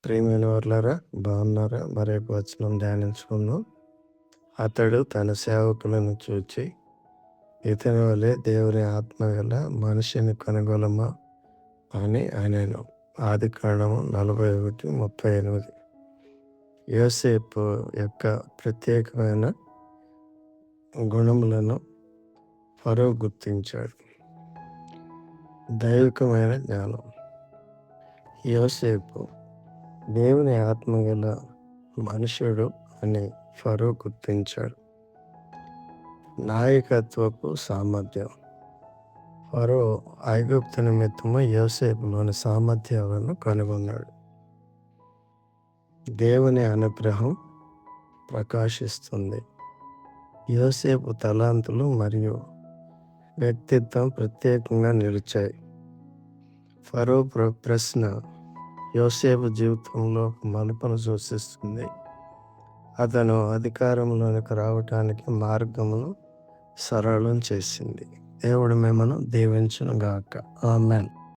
ప్రియమైన వారులారా, బాగున్నారా? మరి యొక్క వచనం ధ్యానించుకుందాం. అతడు తన సేవకులను చూచి, ఇతని వలె దేవుని ఆత్మ గల మనిషిని కనుగొలమా అని అనెను. ఆదికాండము 41:38. యోసేపు యొక్క ప్రత్యేకమైన గుణములను ఫరో గుర్తించాడు. దైవికమైన జ్ఞానం. యోసేపు దేవుని ఆత్మ గల మనుషుడు అని ఫరో గుర్తించాడు. నాయకత్వపు సామర్థ్యం. ఫరో ఐగుప్తు నిమిత్తము యోసేపులోని సామర్థ్యాలను కనుగొన్నాడు. దేవుని అనుగ్రహం ప్రకాశిస్తుంది. యోసేపు తలాంతులు మరియు వ్యక్తిత్వం ప్రత్యేకంగా నిలిచాయి. ఫరో ప్రశ్న యోసేపు జీవితంలో మలుపును సూచిస్తుంది. అతను అధికారంలోనికి రావటానికి మార్గమును సరళం చేసింది. దేవుడు మిమ్మల్ని దీవించును గాక. ఆమేన్.